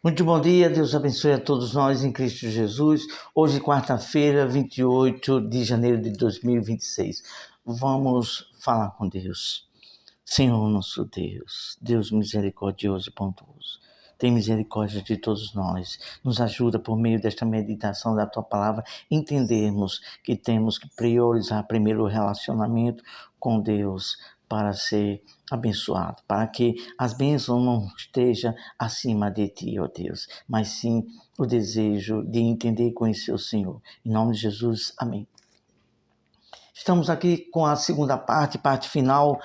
Muito bom dia, Deus abençoe a todos nós em Cristo Jesus. Hoje, quarta-feira, 28 de janeiro de 2026. Vamos falar com Deus. Senhor nosso Deus, Deus misericordioso e bondoso, tem misericórdia de todos nós. Nos ajuda por meio desta meditação da Tua Palavra, entendermos que temos que priorizar primeiro o relacionamento com Deus para ser abençoado, para que as bênçãos não estejam acima de Ti, ó Deus, mas sim o desejo de entender e conhecer o Senhor. Em nome de Jesus, amém. Estamos aqui com a segunda parte final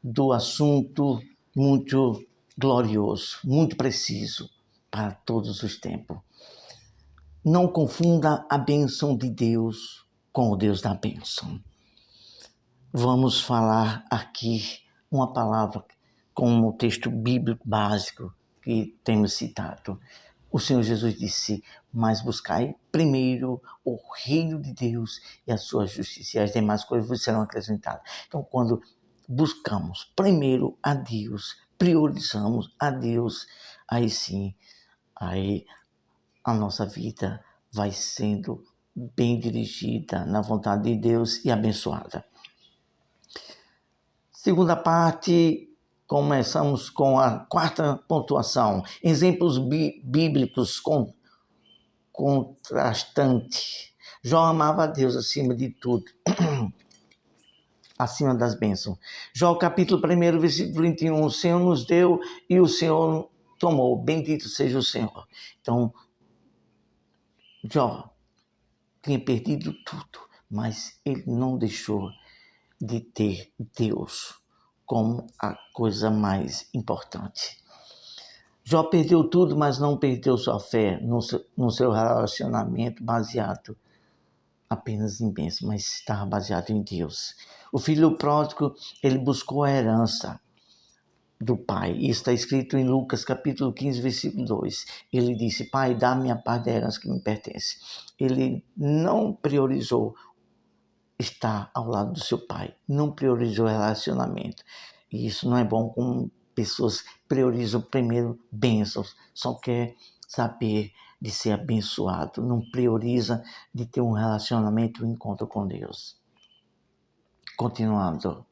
do assunto muito glorioso, muito preciso para todos os tempos. Não confunda a bênção de Deus com o Deus da bênção. Vamos falar aqui uma palavra como o texto bíblico básico que temos citado. O Senhor Jesus disse: mas buscai primeiro o reino de Deus e a sua justiça, e as demais coisas vos serão acrescentadas. Então, quando buscamos primeiro a Deus, priorizamos a Deus, aí sim, aí a nossa vida vai sendo bem dirigida na vontade de Deus e abençoada. Segunda parte, começamos com a quarta pontuação. Exemplos bíblicos contrastantes. Jó amava a Deus acima de tudo, acima das bênçãos. Jó capítulo 1, versículo 21. O Senhor nos deu e o Senhor tomou. Bendito seja o Senhor. Então, Jó tinha perdido tudo, mas ele não deixou de ter Deus como a coisa mais importante. Jó perdeu tudo, mas não perdeu sua fé no seu relacionamento baseado apenas em bênçãos, mas estava baseado em Deus. O filho pródigo, ele buscou a herança do pai. Isso está escrito em Lucas capítulo 15, versículo 2. Ele disse: Pai, dá-me a parte da herança que me pertence. Ele não priorizou estar ao lado do seu pai, não priorizou o relacionamento. E isso não é bom com pessoas que priorizam primeiro bênçãos, só quer saber de ser abençoado, não prioriza de ter um relacionamento, um encontro com Deus. Continuando.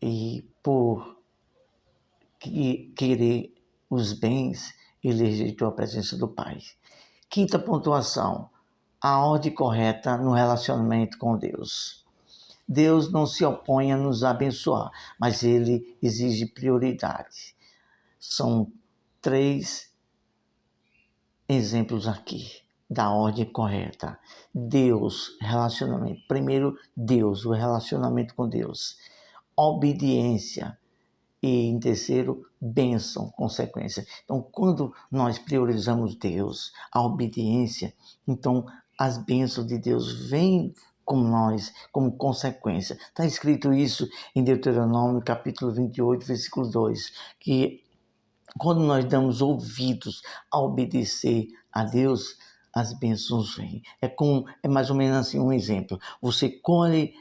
E por querer os bens, ele rejeitou a presença do pai. Quinta pontuação: a ordem correta no relacionamento com Deus. Deus não se opõe a nos abençoar, mas Ele exige prioridade. São 3 exemplos aqui da ordem correta. Deus, relacionamento. Primeiro, Deus, o relacionamento com Deus. Obediência. E em terceiro, bênção, consequência. Então, quando nós priorizamos Deus, a obediência, então as bênçãos de Deus vêm com nós, como consequência. Está escrito isso em Deuteronômio, capítulo 28, versículo 2, que quando nós damos ouvidos a obedecer a Deus, as bênçãos vêm. É mais ou menos assim um exemplo. Você colhe,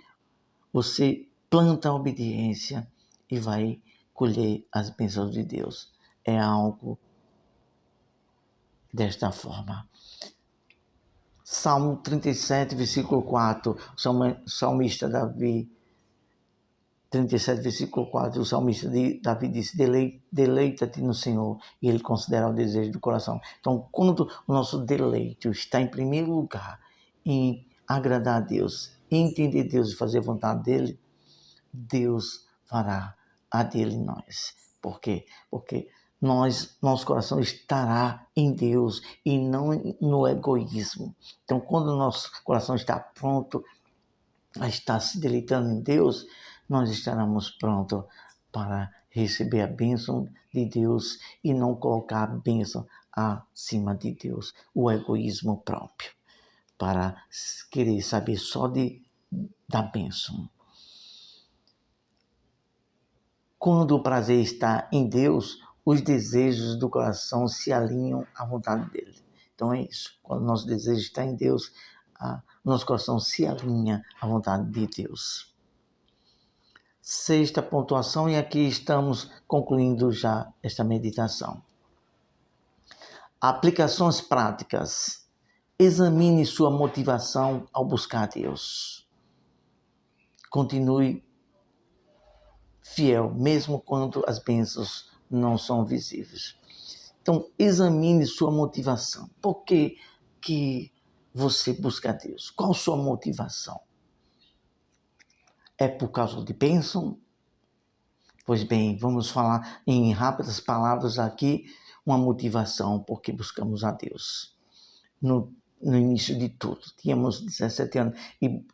você planta a obediência e vai colher as bênçãos de Deus. É algo desta forma. Salmo 37, versículo 4, o salmista Davi, 37, versículo 4, o salmista Davi disse: deleita-te no Senhor, e ele considera o desejo do coração. Então, quando o nosso deleite está em primeiro lugar, em agradar a Deus, em entender Deus e fazer a vontade dele, Deus fará a dele em nós. Por quê? Porque nosso coração estará em Deus e não no egoísmo. Então, quando o nosso coração está pronto a estar se deleitando em Deus, nós estaremos prontos para receber a bênção de Deus e não colocar a bênção acima de Deus, o egoísmo próprio, para querer saber só da bênção. Quando o prazer está em Deus, os desejos do coração se alinham à vontade dele. Então é isso. Quando o nosso desejo está em Deus, nosso coração se alinha à vontade de Deus. Sexta pontuação, e aqui estamos concluindo já esta meditação. Aplicações práticas. Examine sua motivação ao buscar Deus. Continue fiel, mesmo quando as bênçãos não são visíveis. Então, examine sua motivação. Por que você busca Deus? Qual a sua motivação? É por causa de bênção? Pois bem, vamos falar em rápidas palavras aqui uma motivação porque buscamos a Deus. No início de tudo, tínhamos 17 anos e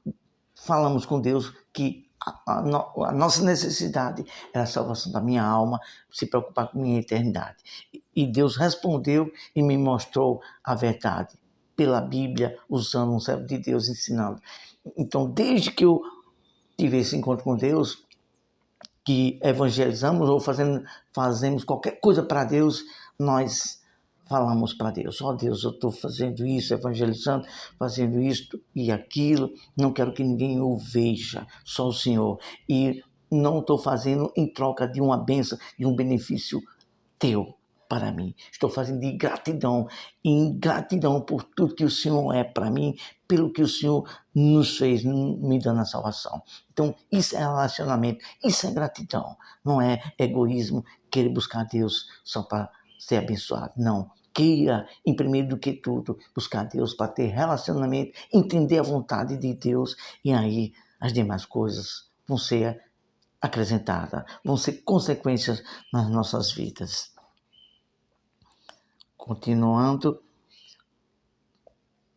falamos com Deus que a nossa necessidade era a salvação da minha alma, se preocupar com a minha eternidade. E Deus respondeu e me mostrou a verdade pela Bíblia, usando um servo de Deus ensinando. Então, desde que eu tive esse encontro com Deus, que evangelizamos ou fazemos qualquer coisa para Deus, nós falamos para Deus: ó Deus, eu estou fazendo isso, evangelizando, fazendo isto e aquilo, não quero que ninguém o veja, só o Senhor. E não estou fazendo em troca de uma bênção, de um benefício teu para mim. Estou fazendo de gratidão, em gratidão por tudo que o Senhor é para mim, pelo que o Senhor nos fez, me dando a salvação. Então, isso é relacionamento, isso é gratidão. Não é egoísmo, querer buscar Deus só para ser abençoado. Não. Queira, em primeiro do que tudo, buscar Deus para ter relacionamento, entender a vontade de Deus, e aí as demais coisas vão ser acrescentadas, vão ser consequências nas nossas vidas. Continuando,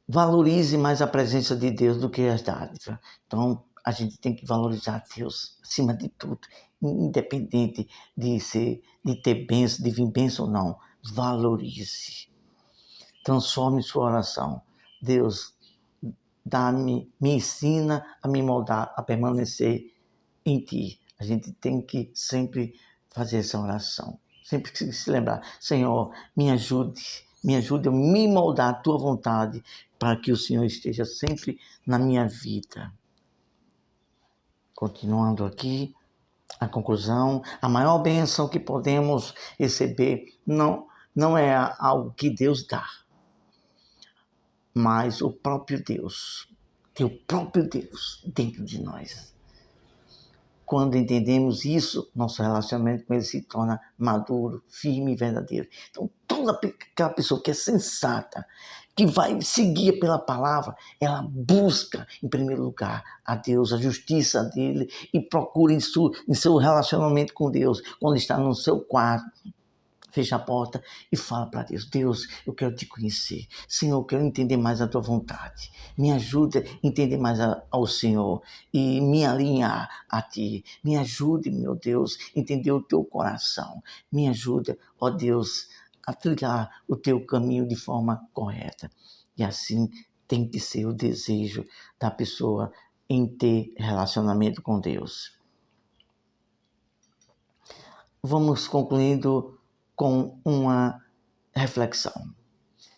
valorize mais a presença de Deus do que as dádivas. Então, a gente tem que valorizar Deus acima de tudo, independente de ter bênção, de vir bênção ou não. Valorize. Transforme sua oração. Deus, me ensina a me moldar, a permanecer em Ti. A gente tem que sempre fazer essa oração. Sempre se lembrar: Senhor, me ajude a me moldar a Tua vontade, para que o Senhor esteja sempre na minha vida. Continuando aqui, a conclusão: a maior bênção que podemos receber não é algo que Deus dá, mas o próprio Deus, ter o próprio Deus dentro de nós. Quando entendemos isso, nosso relacionamento com Ele se torna maduro, firme e verdadeiro. Então, toda aquela pessoa que é sensata, que vai seguir pela palavra, ela busca, em primeiro lugar, a Deus, a justiça dele, e procura em seu relacionamento com Deus, quando está no seu quarto, fecha a porta e fala para Deus: Deus, eu quero te conhecer. Senhor, eu quero entender mais a tua vontade. Me ajuda a entender mais ao Senhor e me alinhar a ti. Me ajude, meu Deus, a entender o teu coração. Me ajuda, ó Deus, a trilhar o teu caminho de forma correta. E assim tem que ser o desejo da pessoa em ter relacionamento com Deus. Vamos concluindo com uma reflexão.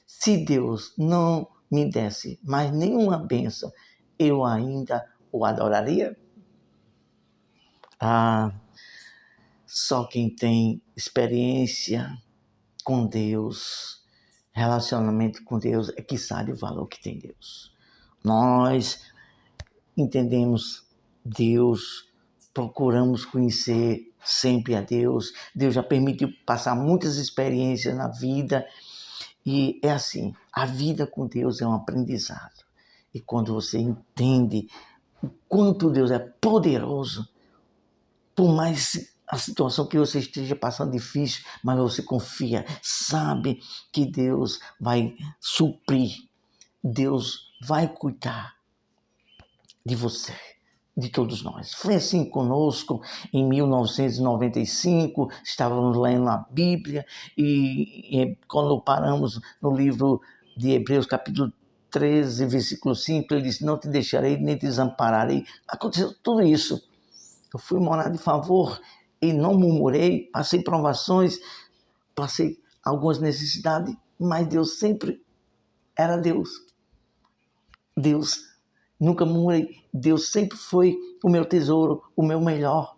Se Deus não me desse mais nenhuma bênção, eu ainda o adoraria? Só quem tem experiência com Deus, relacionamento com Deus, é que sabe o valor que tem Deus. Nós entendemos Deus, procuramos conhecer sempre a Deus. Deus já permitiu passar muitas experiências na vida. E é assim, a vida com Deus é um aprendizado. E quando você entende o quanto Deus é poderoso, por mais a situação que você esteja passando difícil, mas você confia, sabe que Deus vai suprir, Deus vai cuidar de você, de todos nós. Foi assim conosco em 1995, estávamos lendo a Bíblia e quando paramos no livro de Hebreus, capítulo 13, versículo 5, ele disse: não te deixarei nem te desampararei. Aconteceu tudo isso. Eu fui morar de favor e não murmurei, passei provações, passei algumas necessidades, mas Deus sempre era Deus. Deus nunca murmurei. Deus sempre foi o meu tesouro, o meu melhor.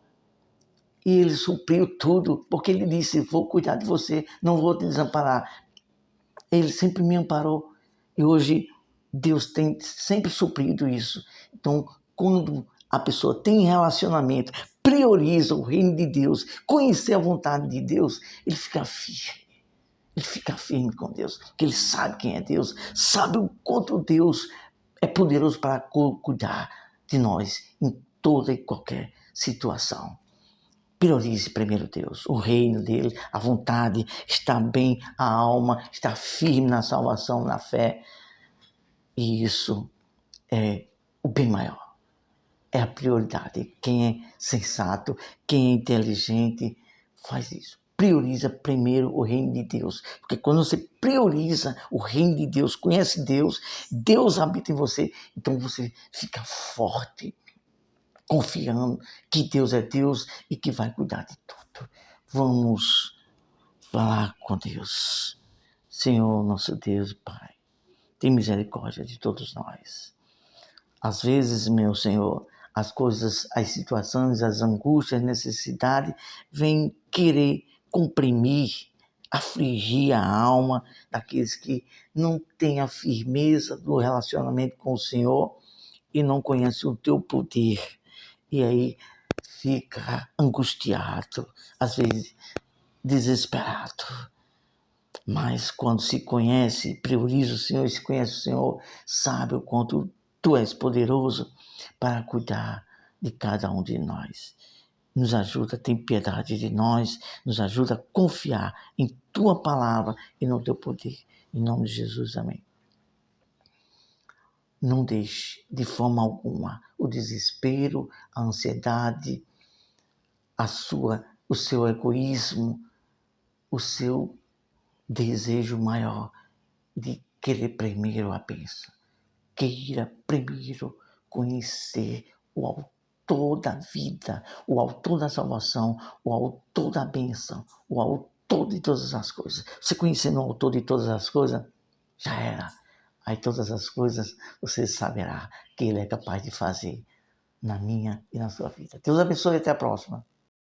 E Ele supriu tudo, porque Ele disse, vou cuidar de você, não vou te desamparar. Ele sempre me amparou. E hoje Deus tem sempre suprido isso. Então, quando a pessoa tem relacionamento, prioriza o reino de Deus, conhecer a vontade de Deus, ele fica firme. Ele fica firme com Deus, porque ele sabe quem é Deus, sabe o quanto Deus é poderoso para cuidar de nós em toda e qualquer situação. Priorize primeiro Deus, o reino dele, a vontade, estar bem a alma, estar firme na salvação, na fé. E isso é o bem maior. É a prioridade. Quem é sensato, quem é inteligente, faz isso. Prioriza primeiro o reino de Deus. Porque quando você prioriza o reino de Deus, conhece Deus, Deus habita em você, então você fica forte, confiando que Deus é Deus e que vai cuidar de tudo. Vamos falar com Deus. Senhor, nosso Deus e Pai, tem misericórdia de todos nós. Às vezes, meu Senhor, as coisas, as situações, as angústias, as necessidades vêm querer comprimir, afligir a alma daqueles que não têm a firmeza do relacionamento com o Senhor e não conhecem o teu poder. E aí fica angustiado, às vezes desesperado. Mas quando se conhece, prioriza o Senhor e se conhece o Senhor, sabe o quanto tu és poderoso para cuidar de cada um de nós. Nos ajuda, tem piedade de nós, nos ajuda a confiar em tua palavra e no teu poder. Em nome de Jesus, amém. Não deixe de forma alguma o desespero, a ansiedade, o seu egoísmo, o seu desejo maior de querer primeiro a bênção. Queira primeiro conhecer o autor da vida, o autor da salvação, o autor da bênção, o autor de todas as coisas. Você conhecendo o autor de todas as coisas, já era. Aí todas as coisas você saberá que Ele é capaz de fazer na minha e na sua vida. Deus abençoe e até a próxima.